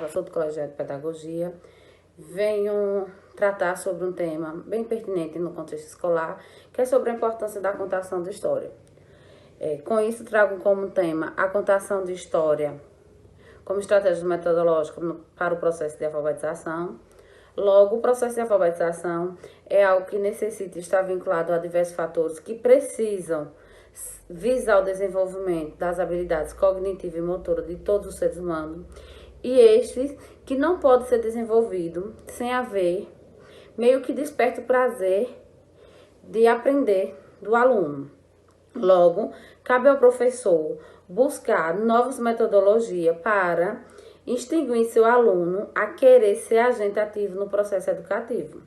professor do Colegiado de Pedagogia. Venho tratar sobre um tema bem pertinente no contexto escolar, que é sobre a importância da contação de história. Com isso, trago como tema a contação de história como estratégia metodológica para o processo de alfabetização. Logo, o processo de alfabetização é algo que necessita estar vinculado a diversos fatores que precisam visar o desenvolvimento das habilidades cognitivas e motoras de todos os seres humanos, e estes que não pode ser desenvolvido sem haver meio que desperta o prazer de aprender do aluno. Logo, cabe ao professor buscar novas metodologias para extinguir seu aluno a querer ser agente ativo no processo educativo.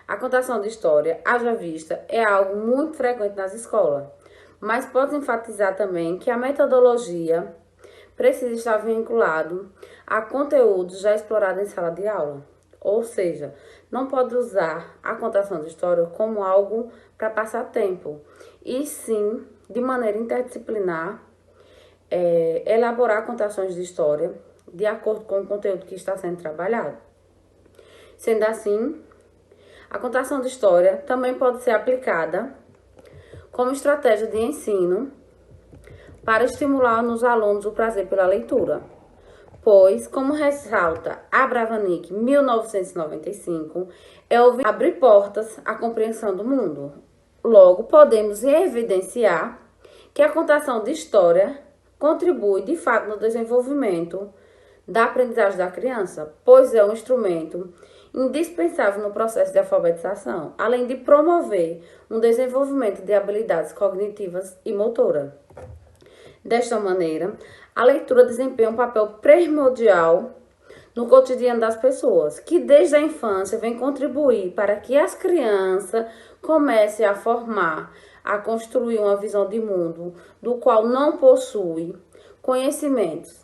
A contação de história, haja vista, é algo muito frequente nas escolas, mas pode enfatizar também que a metodologia precisa estar vinculado a conteúdos já explorados em sala de aula. Ou seja, não pode usar a contação de história como algo para passar tempo, e sim, de maneira interdisciplinar, elaborar contações de história de acordo com o conteúdo que está sendo trabalhado. Sendo assim, a contação de história também pode ser aplicada como estratégia de ensino para estimular nos alunos o prazer pela leitura, pois, como ressalta Abravanel, 1995, é abrir portas à compreensão do mundo. Logo, podemos evidenciar que a contação de história contribui, de fato, no desenvolvimento da aprendizagem da criança, pois é um instrumento indispensável no processo de alfabetização, além de promover um desenvolvimento de habilidades cognitivas e motora. Desta maneira, a leitura desempenha um papel primordial no cotidiano das pessoas, que desde a infância vem contribuir para que as crianças comecem a formar, a construir uma visão de mundo do qual não possui conhecimentos.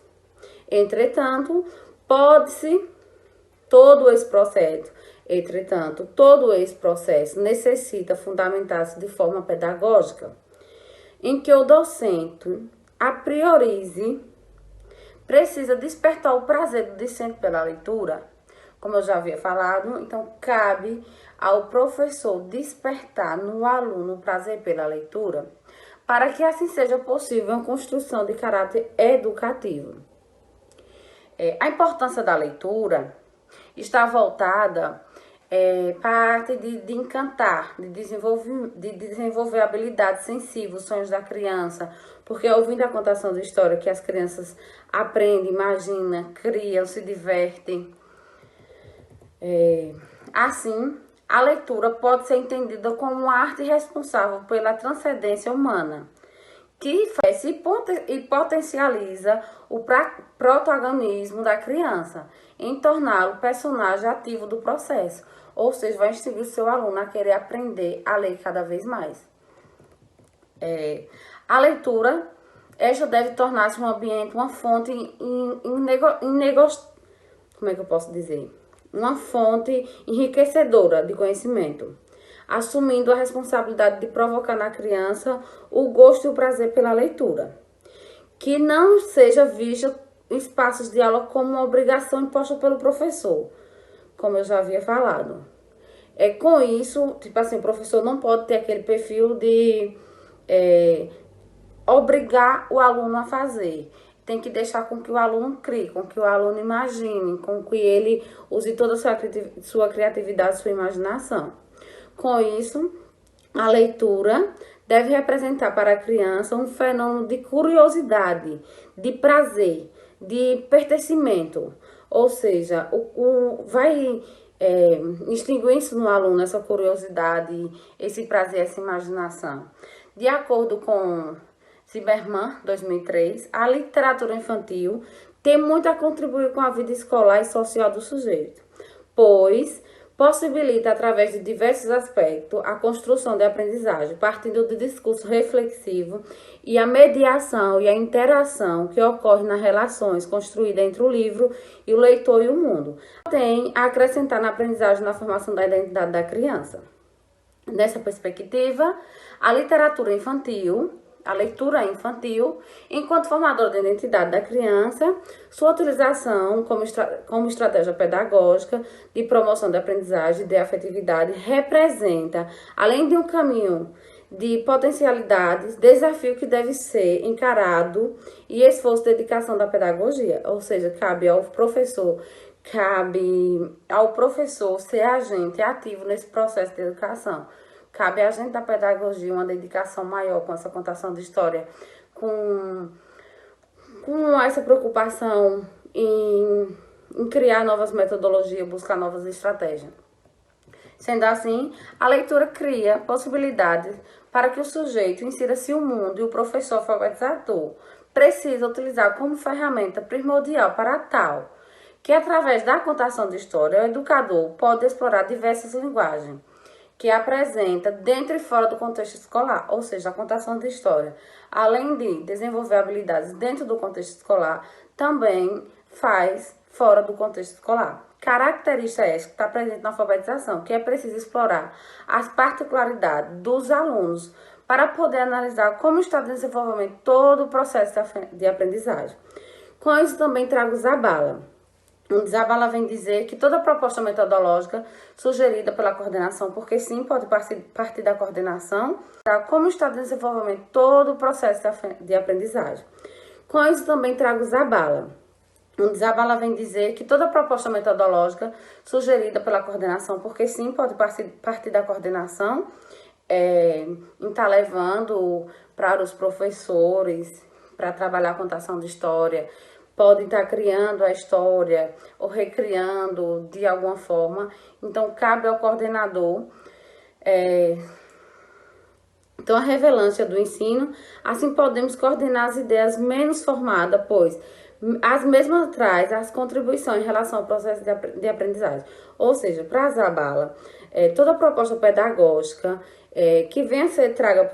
Entretanto, todo esse processo necessita fundamentar-se de forma pedagógica, em que o docente a priorize, precisa despertar o prazer do discente pela leitura, como eu já havia falado. Então, cabe ao professor despertar no aluno o prazer pela leitura, para que assim seja possível uma construção de caráter educativo. A importância da leitura está voltada para a arte de encantar, de desenvolver habilidades sensíveis, sonhos da criança, porque ouvindo a contação de história que as crianças aprendem, imaginam, criam, se divertem. Assim, a leitura pode ser entendida como uma arte responsável pela transcendência humana, que faz e potencializa o protagonismo da criança, em torná-lo personagem ativo do processo, ou seja, vai instigar o seu aluno a querer aprender a ler cada vez mais. A leitura, esta deve tornar-se um ambiente, uma fonte uma fonte enriquecedora de conhecimento, assumindo a responsabilidade de provocar na criança o gosto e o prazer pela leitura, que não seja vista espaços de aula como uma obrigação imposta pelo professor, como eu já havia falado. Com isso, o professor não pode ter aquele perfil de obrigar o aluno a fazer. Tem que deixar com que o aluno crie, com que o aluno imagine, com que ele use toda a sua criatividade, sua imaginação. Com isso, a leitura deve representar para a criança um fenômeno de curiosidade, de prazer, de pertencimento. Ou seja, vai extinguir isso no aluno, essa curiosidade, esse prazer, essa imaginação. De acordo com Zimmermann, 2003, a literatura infantil tem muito a contribuir com a vida escolar e social do sujeito, pois possibilita, através de diversos aspectos, a construção de aprendizagem, partindo do discurso reflexivo e a mediação e a interação que ocorre nas relações construídas entre o livro e o leitor e o mundo. Tem a acrescentar na aprendizagem na formação da identidade da criança. Nessa perspectiva, a literatura infantil a leitura infantil, enquanto formador da identidade da criança, sua utilização como estratégia pedagógica de promoção da aprendizagem e de afetividade representa, além de um caminho de potencialidades, desafio que deve ser encarado e esforço de dedicação da pedagogia, ou seja, cabe ao professor ser agente ativo nesse processo de educação. Cabe a gente da pedagogia uma dedicação maior com essa contação de história, com essa preocupação em criar novas metodologias, buscar novas estratégias. Sendo assim, a leitura cria possibilidades para que o sujeito insira-se no mundo e o professor alfabetizador precisa utilizar como ferramenta primordial para tal, que através da contação de história, o educador pode explorar diversas linguagens que apresenta dentro e fora do contexto escolar, ou seja, a contação de história, além de desenvolver habilidades dentro do contexto escolar, também faz fora do contexto escolar. Característica essa que está presente na alfabetização, que é preciso explorar as particularidades dos alunos para poder analisar como está desenvolvendo todo o processo de aprendizagem. Com isso também trago o Zabala. O Zabala vem dizer que toda proposta metodológica sugerida pela coordenação, porque sim, pode partir da coordenação, como está desenvolvendo todo o processo de aprendizagem. Com isso também trago o Zabala. O Zabala vem dizer que toda proposta metodológica sugerida pela coordenação, porque sim, pode partir da coordenação, em estar levando para os professores, para trabalhar a contação de história, podem estar criando a história ou recriando de alguma forma. Então, cabe ao coordenador então, a relevância do ensino, assim podemos coordenar as ideias menos formadas, pois as mesmas traz as contribuições em relação ao processo de aprendizagem. Ou seja, para a Zabala, toda proposta pedagógica que venha a ser traga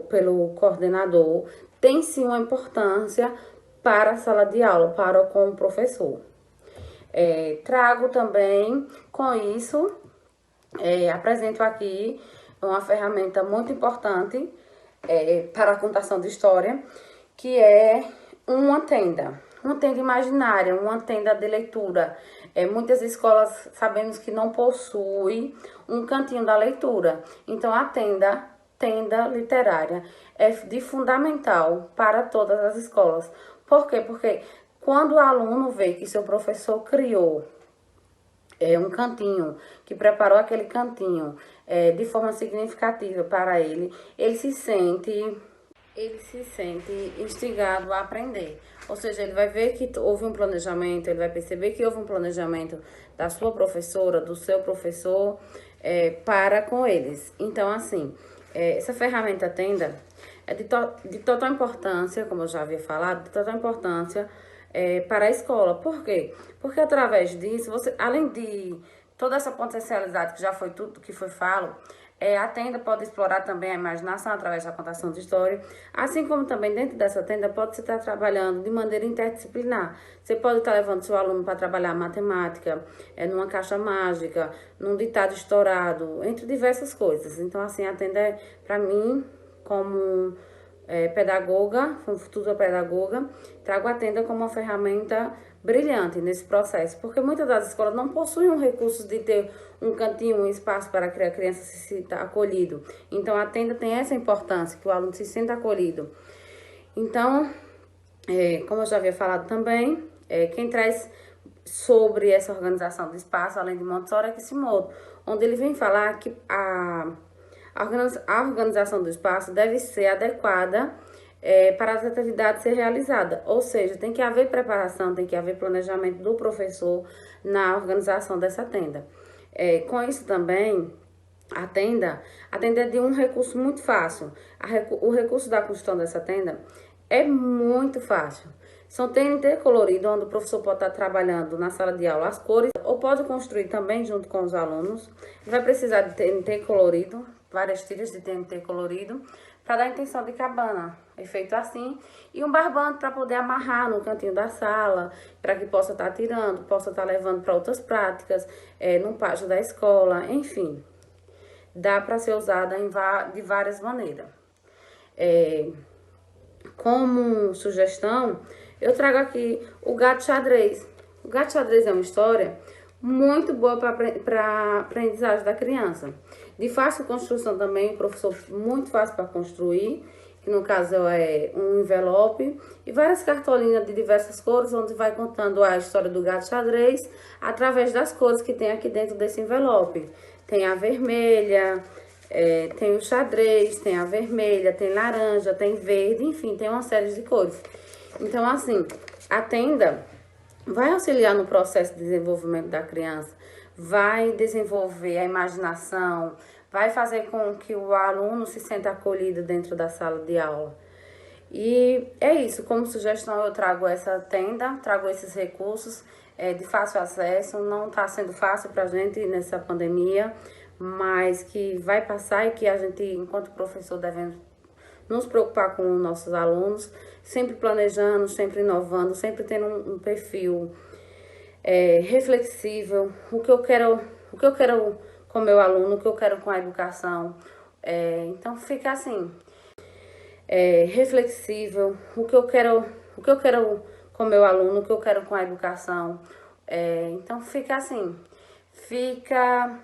pelo coordenador tem sim uma importância para a sala de aula, com o professor. Trago também, com isso, apresento aqui uma ferramenta muito importante para a contação de história, que é uma tenda imaginária, uma tenda de leitura. Muitas escolas sabemos que não possuem um cantinho da leitura, então a tenda literária é de fundamental para todas as escolas. Por quê? Porque quando o aluno vê que seu professor criou um cantinho, que preparou aquele cantinho de forma significativa para ele, ele se sente instigado a aprender. Ou seja, ele vai ver que houve um planejamento, ele vai perceber que houve um planejamento da sua professora, do seu professor, para com eles. Então, assim, essa ferramenta tenda é de total importância, como eu já havia falado, de total importância para a escola. Por quê? Porque através disso, você, além de toda essa potencialidade que já foi tudo que foi falo, a tenda pode explorar também a imaginação através da contação de história, assim como também dentro dessa tenda pode estar trabalhando de maneira interdisciplinar. Você pode estar levando seu aluno para trabalhar matemática, numa caixa mágica, num ditado estourado, entre diversas coisas. Então, assim, a tenda para mim, como pedagoga, como futura pedagoga, trago a tenda como uma ferramenta brilhante nesse processo, porque muitas das escolas não possuem um recurso de ter um cantinho, um espaço para que a criança se sinta acolhido. Então, a tenda tem essa importância, que o aluno se sinta acolhido. Então, como eu já havia falado também, quem traz sobre essa organização do espaço, além de Montessori, é Kishimoto, onde ele vem falar que a organização do espaço deve ser adequada para as atividades ser realizadas. Ou seja, tem que haver preparação, tem que haver planejamento do professor na organização dessa tenda. Com isso também, a tenda é de um recurso muito fácil. O recurso da construção dessa tenda é muito fácil. São TNT colorido, onde o professor pode estar trabalhando na sala de aula as cores, ou pode construir também junto com os alunos. Ele vai precisar de TNT colorido, várias tiras de TNT colorido, para dar a intenção de cabana, feito assim, e um barbante para poder amarrar no cantinho da sala, para que possa estar tirando, possa estar levando para outras práticas, no pátio da escola, enfim. Dá para ser usada de várias maneiras. como sugestão, eu trago aqui o Gato Xadrez. O Gato Xadrez é uma história muito boa para aprendizagem da criança. De fácil construção também, o professor muito fácil para construir, que no caso é um envelope e várias cartolinas de diversas cores, onde vai contando a história do gato xadrez através das cores que tem aqui dentro desse envelope. Tem a vermelha, tem o xadrez, tem a vermelha, tem laranja, tem verde, enfim, tem uma série de cores. Então, assim, a tenda vai auxiliar no processo de desenvolvimento da criança, vai desenvolver a imaginação, vai fazer com que o aluno se sinta acolhido dentro da sala de aula. E é isso, como sugestão eu trago essa tenda, trago esses recursos de fácil acesso. Não está sendo fácil para a gente nessa pandemia, mas que vai passar e que a gente, enquanto professor, devemos nos preocupar com os nossos alunos, sempre planejando, sempre inovando, sempre tendo um perfil reflexível, o que eu quero com o meu aluno, o que eu quero com a educação. Então fica assim, reflexível, o que eu quero com o meu aluno, o que eu quero com a educação. Então fica assim, fica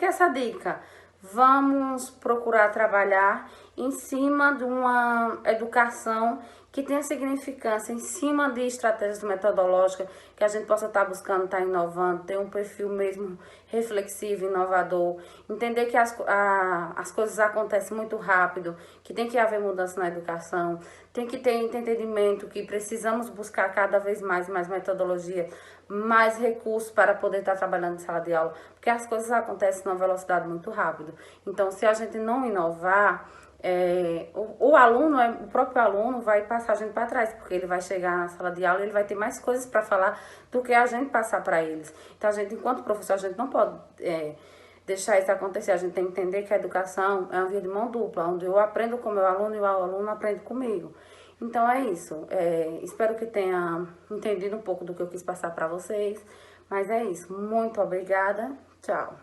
essa dica. Vamos procurar trabalhar em cima de uma educação que tenha significância, em cima de estratégias metodológicas, que a gente possa estar buscando, estar inovando, ter um perfil mesmo reflexivo, inovador, entender que as coisas acontecem muito rápido, que tem que haver mudança na educação, tem que ter entendimento que precisamos buscar cada vez mais metodologia, mais recursos para poder estar trabalhando em sala de aula, porque as coisas acontecem numa velocidade muito rápida. Então, se a gente não inovar, o próprio aluno vai passar a gente para trás, porque ele vai chegar na sala de aula e ele vai ter mais coisas para falar do que a gente passar para eles. Então, a gente, enquanto professor, a gente não pode deixar isso acontecer. A gente tem que entender que a educação é uma via de mão dupla, onde eu aprendo com o meu aluno e o aluno aprende comigo. Então, é isso. Espero que tenha entendido um pouco do que eu quis passar para vocês. Mas é isso. Muito obrigada. Tchau.